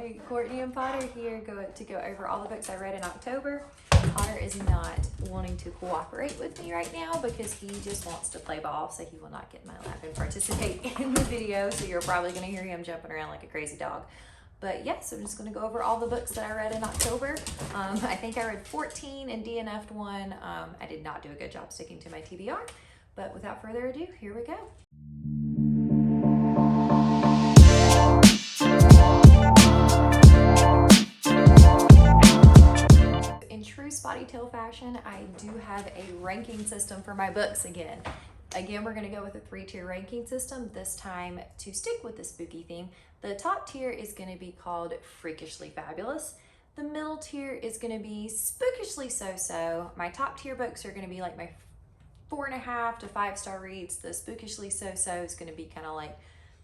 Hi, Courtney and Potter here to go over all the books I read in October. Potter is not wanting to cooperate with me right now because he just wants to play ball, so he will not get in my lap and participate in the video, so you're probably going to hear him jumping around like a crazy dog. But yeah, so I'm just going to go over all the books that I read in October. I think I read 14 and DNF'd one. I did not do a good job sticking to my TBR, but without further ado, here we go. In true Spotty Tail fashion, I do have a ranking system for my books again. Again, we're going to go with a 3-tier ranking system, this time to stick with the spooky theme. The top tier is going to be called Freakishly Fabulous. The middle tier is going to be Spookishly So-So. My top tier books are going to be like my 4.5 to 5-star reads. The Spookishly So-So is going to be kind of like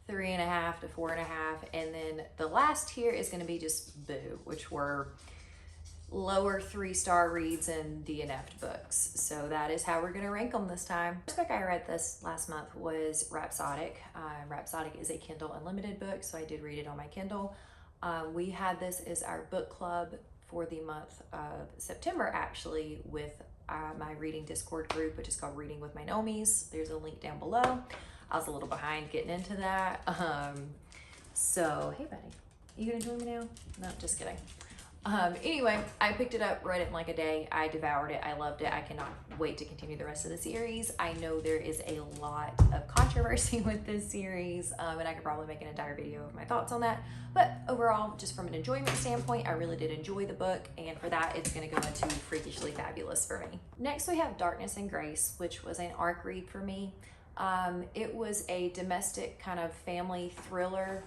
3.5 to 4.5. And then the last tier is going to be just Boo, which were lower 3-star reads and DNF'd books. So that is how we're going to rank them this time. The first book I read this last month was Rhapsodic. Rhapsodic is a Kindle Unlimited book, so I did read it on my Kindle. We had this as our book club for the month of September, actually, with my reading Discord group, which is called Reading with My Nomies. There's a link down below. I was a little behind getting into that. So, hey buddy, you gonna join me now? No, just kidding. Anyway, I picked it up, read it in like a day. I devoured it. I loved it. I cannot wait to continue the rest of the series. I know there is a lot of controversy with this series, and I could probably make an entire video of my thoughts on that. But overall, just from an enjoyment standpoint, I really did enjoy the book, and for that, it's going to go into Freakishly Fabulous for me. Next, we have Darkness and Grace, which was an ARC read for me. It was a domestic kind of family thriller.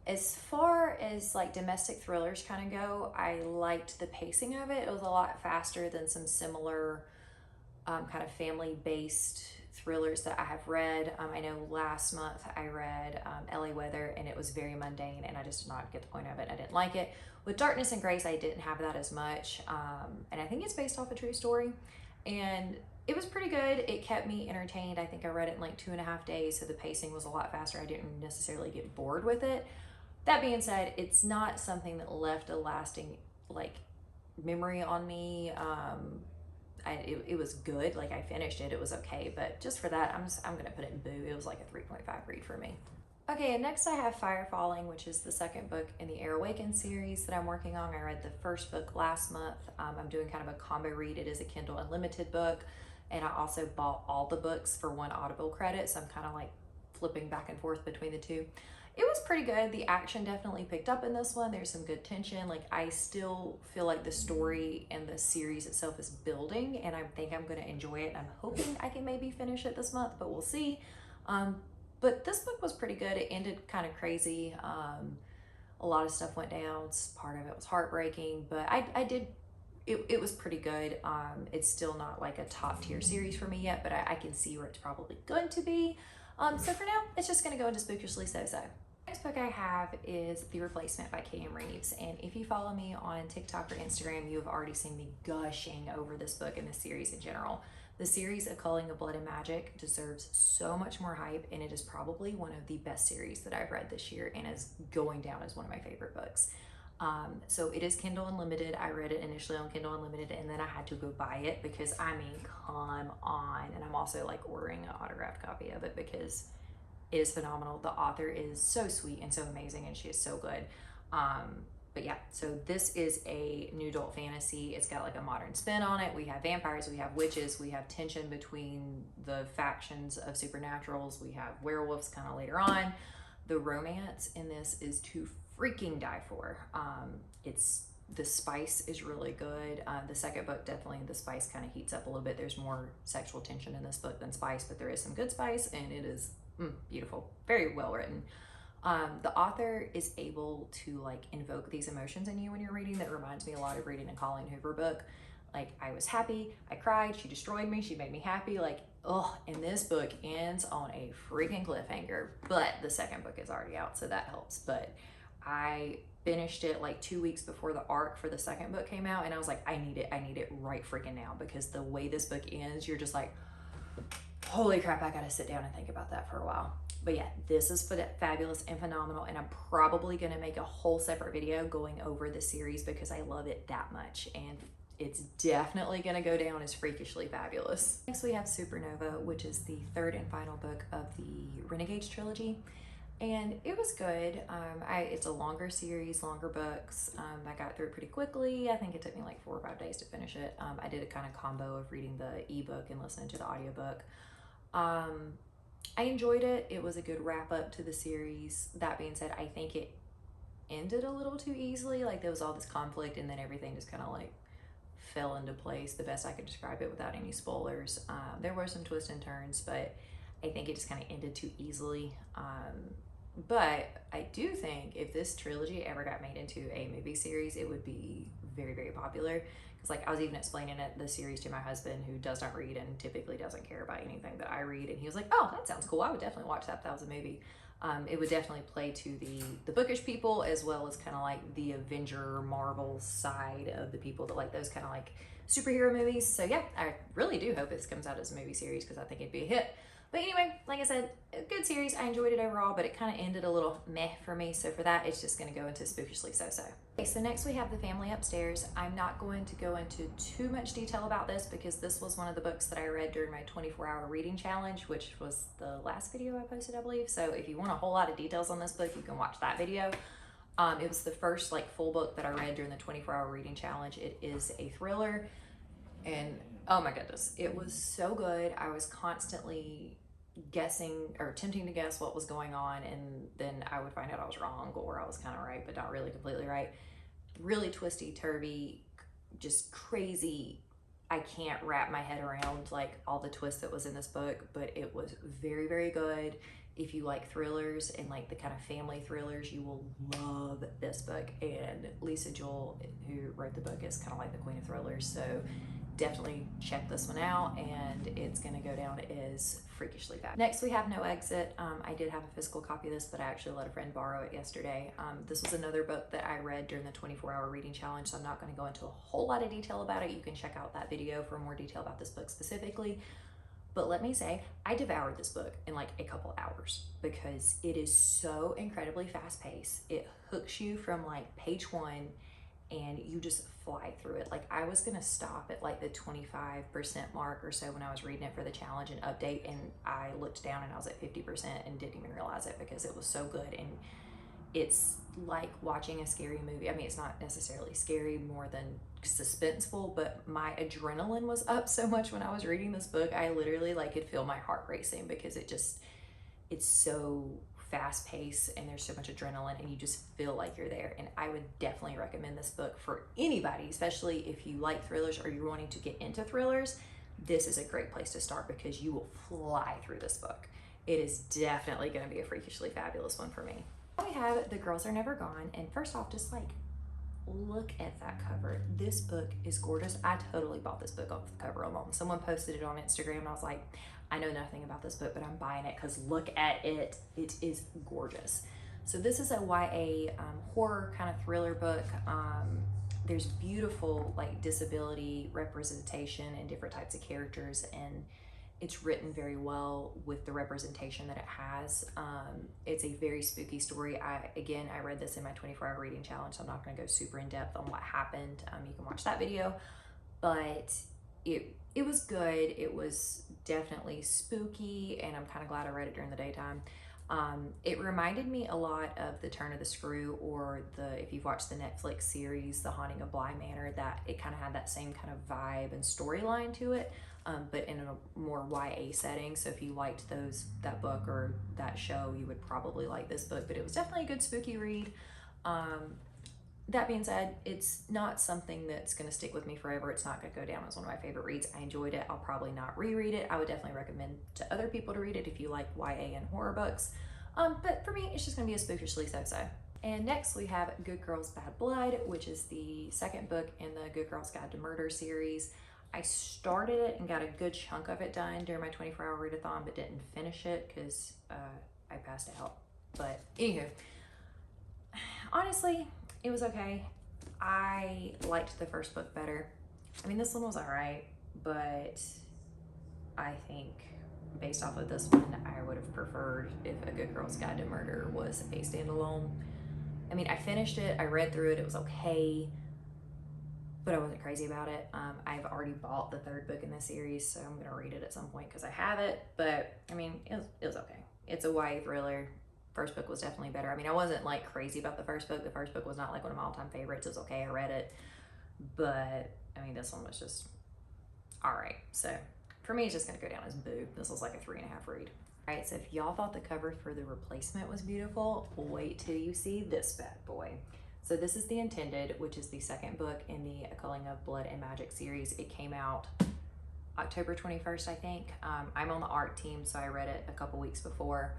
As far as like domestic thrillers kind of go, I liked the pacing of it. It was a lot faster than some similar kind of family-based thrillers that I have read. I know last month I read LA Weather, and it was very mundane, and I just did not get the point of it. I didn't like it. With Darkness and Grace, I didn't have that as much, and I think it's based off a true story, and it was pretty good. It kept me entertained. I think I read it in like 2.5 days, so the pacing was a lot faster. I didn't necessarily get bored with it. That being said, it's not something that left a lasting like memory on me. It was good. Like I finished it. It was okay, but just for that, I'm gonna put it in Boo. It was like a 3.5 read for me. Okay, and next I have Fire Falling, which is the second book in the Air Awakened series that I'm working on. I read the first book last month. I'm doing kind of a combo read. It is a Kindle Unlimited book, and I also bought all the books for 1 Audible credit, so I'm kind of like flipping back and forth between the two. It was pretty good. The action definitely picked up in this one. There's some good tension. Like I still feel like the story and the series itself is building, and I think I'm going to enjoy it. And I'm hoping I can maybe finish it this month, but we'll see. But this book was pretty good. It ended kind of crazy. A lot of stuff went down. Part of it was heartbreaking, but it was pretty good. It's still not like a top tier series for me yet, but I can see where it's probably going to be. So for now, it's just going to go into Spookishly So-So. Next book I have is The Replacement by K.M. Reeves, and if you follow me on TikTok or Instagram, you have already seen me gushing over this book and this series in general. The series A Culling of Blood and Magic deserves so much more hype, and it is probably one of the best series that I've read this year and is going down as one of my favorite books. So it is Kindle Unlimited. I read it initially on Kindle Unlimited, and then I had to go buy it because, I mean, come on. And I'm also like ordering an autographed copy of it because it is phenomenal. The author is so sweet and so amazing, and she is so good. But yeah, so this is a new adult fantasy. It's got like a modern spin on it. We have vampires, we have witches, we have tension between the factions of supernaturals, we have werewolves kind of later on. The romance in this is to freaking die for. The spice is really good. The second book, definitely the spice kind of heats up a little bit. There's more sexual tension in this book than spice, but there is some good spice, and it is beautiful, very well written. The author is able to like invoke these emotions in you when you're reading. That reminds me a lot of reading a Colleen Hoover book. Like I was happy, I cried, she destroyed me, she made me happy. Like, oh, and this book ends on a freaking cliffhanger, but the second book is already out, so that helps. But I finished it like 2 weeks before the arc for the second book came out, and I was like, I need it right freaking now, because the way this book ends, you're just like, holy crap, I gotta sit down and think about that for a while. But yeah, this is fabulous and phenomenal, and I'm probably gonna make a whole separate video going over the series because I love it that much, and it's definitely gonna go down as freakishly fabulous. Next we have Supernova, which is the third and final book of the Renegades trilogy. And it was good. It's a longer series, longer books. I got through it pretty quickly. I think it took me like 4 or 5 days to finish it. I did a kind of combo of reading the ebook and listening to the audiobook. I enjoyed it. It was a good wrap up to the series. That being said, I think it ended a little too easily. Like there was all this conflict and then everything just kind of like fell into place, the best I could describe it without any spoilers. There were some twists and turns, but I think it just kind of ended too easily. But I do think if this trilogy ever got made into a movie series, it would be very, very popular. Because like I was even explaining the series to my husband, who does not read and typically doesn't care about anything that I read, and he was like, "Oh, that sounds cool. I would definitely watch that if that was a movie." It would definitely play to the bookish people as well as kind of like the Avenger Marvel side of the people that like those kind of like superhero movies. So yeah, I really do hope this comes out as a movie series because I think it'd be a hit. But anyway, like I said, a good series. I enjoyed it overall, but it kind of ended a little meh for me. So for that, it's just going to go into spookishly so-so. Okay, so next we have The Family Upstairs. I'm not going to go into too much detail about this because this was one of the books that I read during my 24-hour reading challenge, which was the last video I posted, I believe. So if you want a whole lot of details on this book, you can watch that video. It was the first like full book that I read during the 24-hour reading challenge. It is a thriller, and oh my goodness, it was so good. I was constantly guessing or attempting to guess what was going on, and then I would find out I was wrong or I was kind of right but not really completely right. Really twisty turvy, just crazy. I can't wrap my head around like all the twists that was in this book, but it was very, very good. If you like thrillers and like the kind of family thrillers, you will love this book. And Lisa Joel, who wrote the book, is kind of like the queen of thrillers, so definitely check this one out, and it's going to go down as freakishly bad. Next we have No Exit. I did have a physical copy of this, but I actually let a friend borrow it yesterday. This was another book that I read during the 24-hour reading challenge, so I'm not going to go into a whole lot of detail about it. You can check out that video for more detail about this book specifically. But let me say, I devoured this book in like a couple hours because it is so incredibly fast paced. It hooks you from like page 1 and you just fly through it. Like I was gonna stop at like the 25% mark or so when I was reading it for the challenge and update, and I looked down and I was at 50% and didn't even realize it because it was so good. And it's like watching a scary movie. I mean, it's not necessarily scary, more than suspenseful, but my adrenaline was up so much when I was reading this book. I literally like could feel my heart racing because it's so fast paced and there's so much adrenaline and you just feel like you're there. And I would definitely recommend this book for anybody, especially if you like thrillers or you're wanting to get into thrillers. This is a great place to start because you will fly through this book. It is definitely going to be a freakishly fabulous one for me. We have The Girls Are Never Gone, and first off, just like look at that cover. This book is gorgeous. I totally bought this book off the cover alone. Someone posted it on Instagram and I was like, I know nothing about this book, but I'm buying it because look at it. It is gorgeous. So this is a YA horror kind of thriller book. There's beautiful like disability representation and different types of characters, and it's written very well with the representation that it has. It's a very spooky story. I read this in my 24-hour reading challenge, so I'm not going to go super in depth on what happened. You can watch that video, but it was good. It was definitely spooky, and I'm kind of glad I read it during the daytime. It reminded me a lot of The Turn of the Screw, or if you've watched the Netflix series, The Haunting of Bly Manor, that it kind of had that same kind of vibe and storyline to it. But in a more YA setting. So if you liked that book or that show, you would probably like this book, but it was definitely a good spooky read. That being said, it's not something that's going to stick with me forever. It's not going to go down as one of my favorite reads. I enjoyed it. I'll probably not reread it. I would definitely recommend to other people to read it if you like YA and horror books. But for me, it's just going to be a spookishly so-so. And next we have Good Girls Bad Blood, which is the second book in the Good Girls Guide to Murder series. I started it and got a good chunk of it done during my 24-hour readathon, but didn't finish it because I passed out. But anywho, honestly, it was okay. I liked the first book better. I mean, this one was all right, but I think based off of this one, I would have preferred if A Good Girl's Guide to Murder was a standalone. I mean, I finished it, I read through it, it was okay, but I wasn't crazy about it. I've already bought the third book in the series, so I'm gonna read it at some point because I have it, but I mean, it was okay. It's a YA thriller. First book was definitely better. I mean, I wasn't like crazy about the first book. The first book was not like one of my all-time favorites. It was okay, I read it, but I mean, this one was just all right. So for me, it's just gonna go down as boo. This was like a 3.5 read. All right, so if y'all thought the cover for The Replacement was beautiful, wait till you see this bad boy. So this is The Intended, which is the second book in the A Culling of Blood and Magic series. It came out October 21st, I think. I'm on the art team, so I read it a couple weeks before.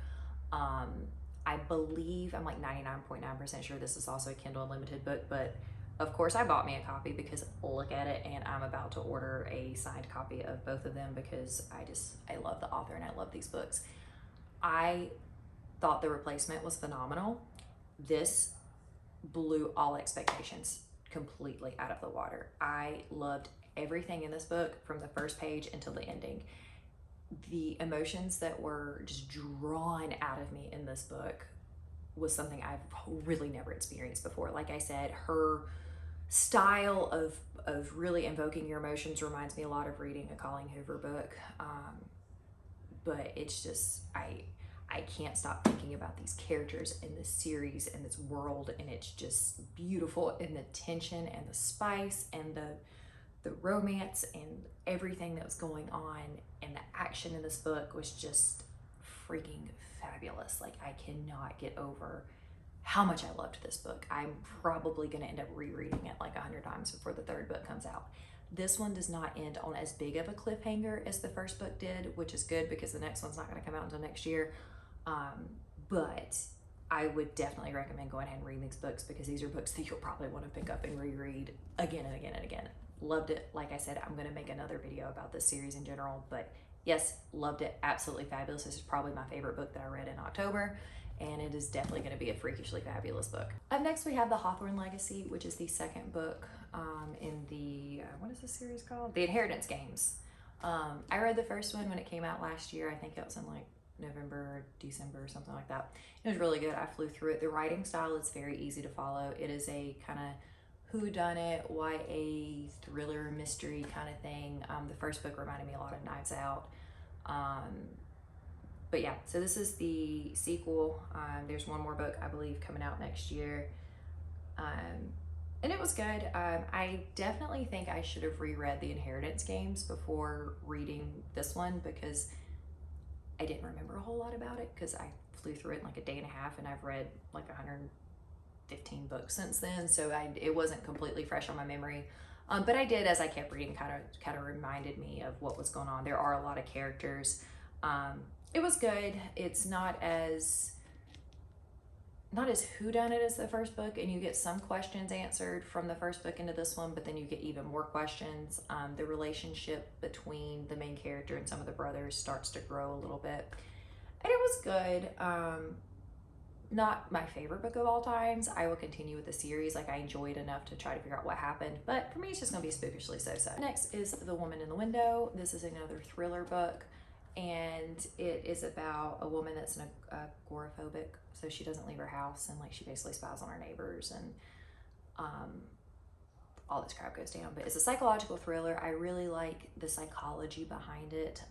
I believe, I'm like 99.9% sure this is also a Kindle Unlimited book, but of course I bought me a copy because look at it, and I'm about to order a signed copy of both of them because I love the author and I love these books. I thought The Replacement was phenomenal. This blew all expectations completely out of the water. I loved everything in this book from the first page until the ending. The emotions that were just drawn out of me in this book was something I've really never experienced before. Like I said, her style of really invoking your emotions reminds me a lot of reading a Colleen Hoover book. But it's just, I can't stop thinking about these characters in this series and this world, and it's just beautiful, and the tension and the spice and the romance and everything that was going on, and the action in this book was just freaking fabulous. Like, I cannot get over how much I loved this book. I'm probably going to end up rereading it like 100 times before the third book comes out. This one does not end on as big of a cliffhanger as the first book did, which is good because the next one's not going to come out until next year. But I would definitely recommend going ahead and reading these books because these are books that you'll probably want to pick up and reread again and again and again. Loved it. Like I said, I'm going to make another video about this series in general, but yes, loved it. Absolutely fabulous. This is probably my favorite book that I read in October, and it is definitely going to be a freakishly fabulous book. Up next, we have the Hawthorne Legacy, which is the second book in the, what is this series called? The Inheritance Games. I read the first one when it came out last year. I think it was in like November, December, something like that. It was really good. I flew through it. The writing style is very easy to follow. It is a kind of whodunit, YA thriller mystery kind of thing. The first book reminded me a lot of Knives Out. But yeah, so this is the sequel. There's one more book, I believe, coming out next year. And it was good. I definitely think I should have reread the Inheritance Games before reading this one because I didn't remember a whole lot about it because I flew through it in like a day and a half, and I've read like 115 books since then, so it wasn't completely fresh on my memory. But I did, as I kept reading, kind of reminded me of what was going on. There are a lot of characters. It was good. It's not as whodunit as the first book, and you get some questions answered from the first book into this one, but then you get even more questions. The relationship between the main character and some of the brothers starts to grow a little bit, and it was good. Not my favorite book of all times. I will continue with the series. Like, I enjoyed enough to try to figure out what happened, but for me, it's just gonna be spookishly so-so. Next is The Woman in the Window. This is another thriller book, and it is about a woman that's agoraphobic, so she doesn't leave her house, and like she basically spies on her neighbors, and all this crap goes down. But it's a psychological thriller. I really like the psychology behind it.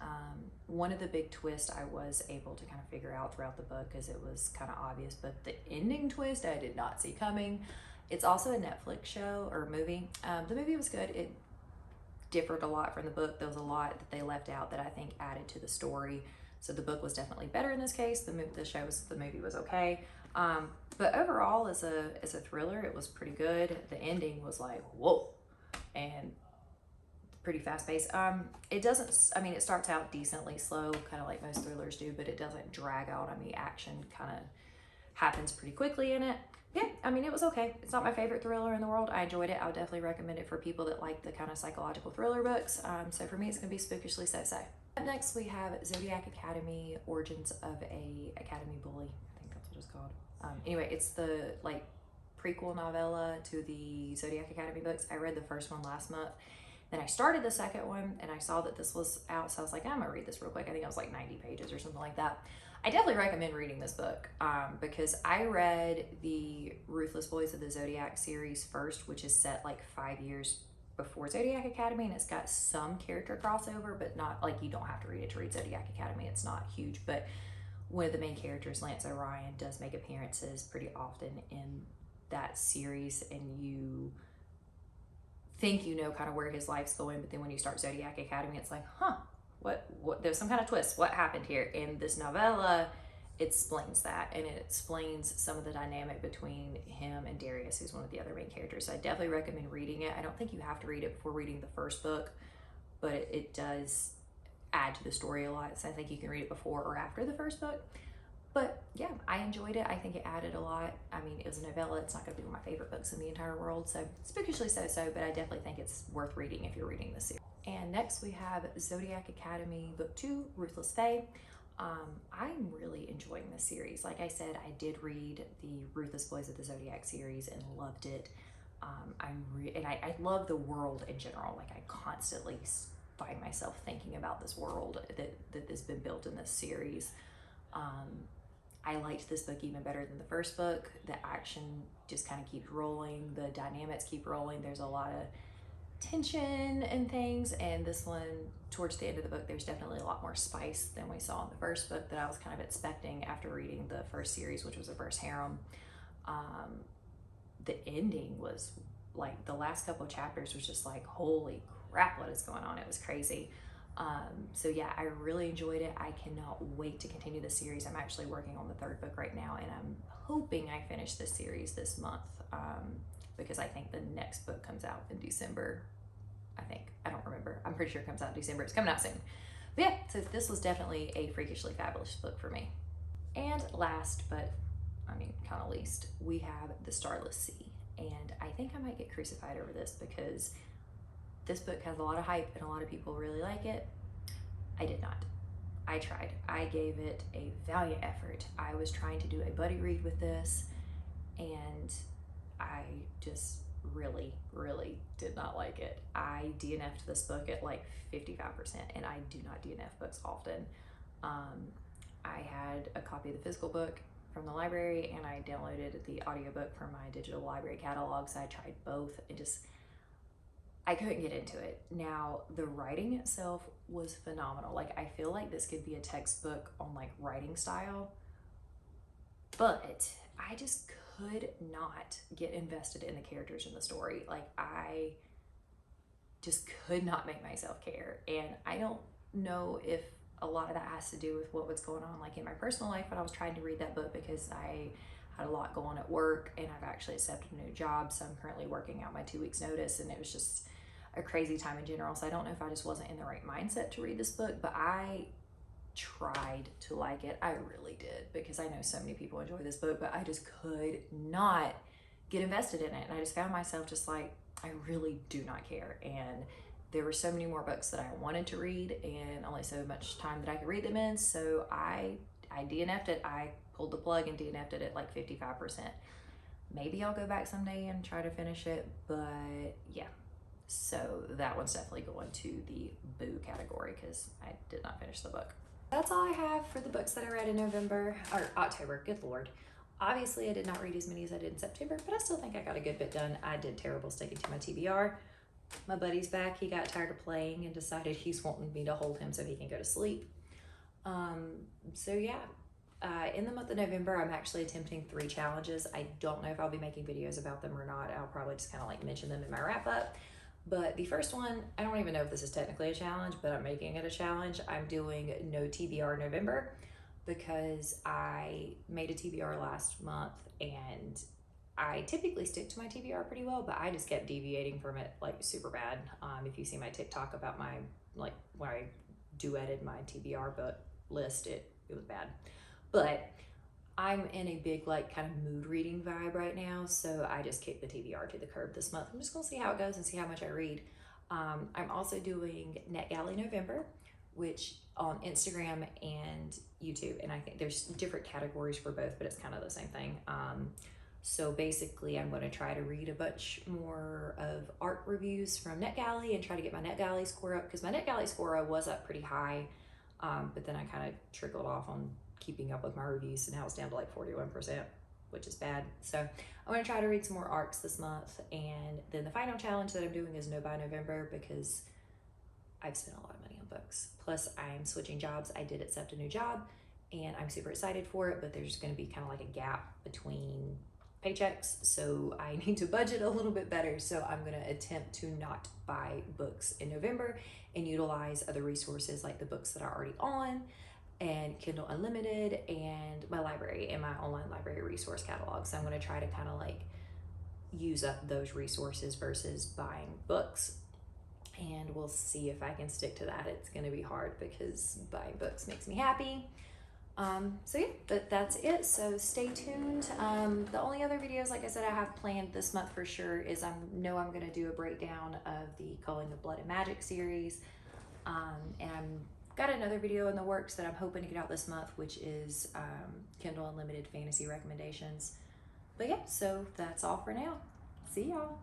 One of the big twists I was able to kind of figure out throughout the book because it was kind of obvious, but the ending twist I did not see coming. It's also a Netflix show or movie. The movie was good. It differed a lot from the book. There was a lot that they left out that I think added to the story. So the book was definitely better in this case. The movie was okay. But overall, as a thriller, it was pretty good. The ending was like, whoa, and pretty fast paced. It doesn't, I mean, it starts out decently slow, kind of like most thrillers do, but it doesn't drag out. I mean, action kind of happens pretty quickly in it. Yeah, I mean, it was okay. It's not my favorite thriller in the world. I enjoyed it. I would definitely recommend it for people that like the kind of psychological thriller books. So for me, it's gonna be spookishly so-so. Up next, we have Zodiac Academy, Origins of a Academy Bully. I think that's what it's called. Anyway, it's the like prequel novella to the Zodiac Academy books. I read the first one last month, Then I started the second one and I saw that this was out, so I was like, I'm gonna read this real quick. I think it was like 90 pages or something like that. I definitely recommend reading this book because I read the Ruthless Boys of the Zodiac series first, which is set like 5 years before Zodiac Academy, and it's got some character crossover, but not like, you don't have to read it to read Zodiac Academy. It's not huge, but one of the main characters, Lance Orion, does make appearances pretty often in that series, and you think you know kind of where his life's going, but then when you start Zodiac Academy, it's like, huh, what there's some kind of twist. What happened here? And this novella explains that, and it explains some of the dynamic between him and Darius, who's one of the other main characters. So I definitely recommend reading it. I don't think you have to read it before reading the first book, but it does add to the story a lot. So I think you can read it before or after the first book. But yeah, I enjoyed it. I think it added a lot. I mean, it was a novella. It's not going to be one of my favorite books in the entire world, so spookishly so, but I definitely think it's worth reading if you're reading this series. And next we have Zodiac Academy Book 2, Ruthless Fae. I'm really enjoying this series. Like I said, I did read the Ruthless Boys of the Zodiac series and loved it. I love the world in general. Like, I constantly find myself thinking about this world that has been built in this series. I liked this book even better than the first book. The action just kind of keeps rolling. The dynamics keep rolling. There's a lot of tension and things, and this one, towards the end of the book, there's definitely a lot more spice than we saw in the first book that I was kind of expecting after reading the first series, which was a first harem. The ending was like, the last couple of chapters was just like, holy crap, what is going on? It was crazy. So yeah, I really enjoyed it. I cannot wait to continue the series. I'm actually working on the third book right now, and I'm hoping I finish this series this month, because I think the next book comes out in December. I don't remember. I'm pretty sure it comes out in December. It's coming out soon. But yeah, so this was definitely a freakishly fabulous book for me. And last, but I mean, kind of least, we have The Starless Sea. And I think I might get crucified over this because this book has a lot of hype and a lot of people really like it. I did not. I tried. I gave it a valiant effort. I was trying to do a buddy read with this, and I just really did not like it. I DNF'd this book at like 55%, and I do not DNF books often. I had a copy of the physical book from the library, and I downloaded the audiobook from my digital library catalog, so I tried both, and just, I couldn't get into it. Now, the writing itself was phenomenal. Like, I feel like this could be a textbook on like writing style, but I just could not get invested in the characters in the story. Like, I just could not make myself care. And I don't know if a lot of that has to do with what was going on like in my personal life, but I was trying to read that book because I had a lot going on at work, and I've actually accepted a new job, so I'm currently working out my 2 weeks notice, and it was just a crazy time in general. So I don't know if I just wasn't in the right mindset to read this book, but I tried to like it. I really did, because I know so many people enjoy this book, but I just could not get invested in it. And I just found myself just like, I really do not care. And there were so many more books that I wanted to read, and only so much time that I could read them in. So I DNF'd it. I pulled the plug and DNF'd it at like 55%. Maybe I'll go back someday and try to finish it, but yeah. So that one's definitely going to the boo category because I did not finish the book. That's all I have for the books that I read in November, or October, good Lord. Obviously, I did not read as many as I did in September, but I still think I got a good bit done. I did terrible sticking to my TBR. My buddy's back. He got tired of playing and decided he's wanting me to hold him so he can go to sleep. So yeah, in the month of November, I'm actually attempting 3 challenges. I don't know if I'll be making videos about them or not. I'll probably just kind of like mention them in my wrap up. But the first one, I don't even know if this is technically a challenge, but I'm making it a challenge. I'm doing no TBR November because I made a TBR last month, and I typically stick to my TBR pretty well, but I just kept deviating from it like super bad. If you see my TikTok about my, like, where I duetted my TBR book list, it was bad. But I'm in a big like kind of mood reading vibe right now, so I just kicked the TBR to the curb this month. I'm just gonna see how it goes and see how much I read. I'm also doing NetGalley November, which on Instagram and YouTube, and I think there's different categories for both, but it's kind of the same thing. So basically I'm going to try to read a bunch more of art reviews from NetGalley and try to get my NetGalley score up, because my NetGalley score was up pretty high, but then I kind of trickled off on keeping up with my reviews, and now it's down to like 41%, which is bad. So I'm going to try to read some more arcs this month, and then the final challenge that I'm doing is No by November, because I've spent a lot of money on books. Plus I'm switching jobs. I did accept a new job and I'm super excited for it, but there's going to be kind of like a gap between paychecks, so I need to budget a little bit better. So I'm going to attempt to not buy books in November and utilize other resources like the books that are already on, and Kindle Unlimited, and my library and my online library resource catalog. So I'm going to try to kind of like use up those resources versus buying books, and we'll see if I can stick to that. It's going to be hard because buying books makes me happy. So yeah, but that's it. So stay tuned. The only other videos, like I said, I have planned this month for sure is I'm going to do a breakdown of the Culling of Blood and Magic series. And I'm got another video in the works that I'm hoping to get out this month, which is Kindle Unlimited fantasy recommendations. But yeah, so that's all for now. See y'all.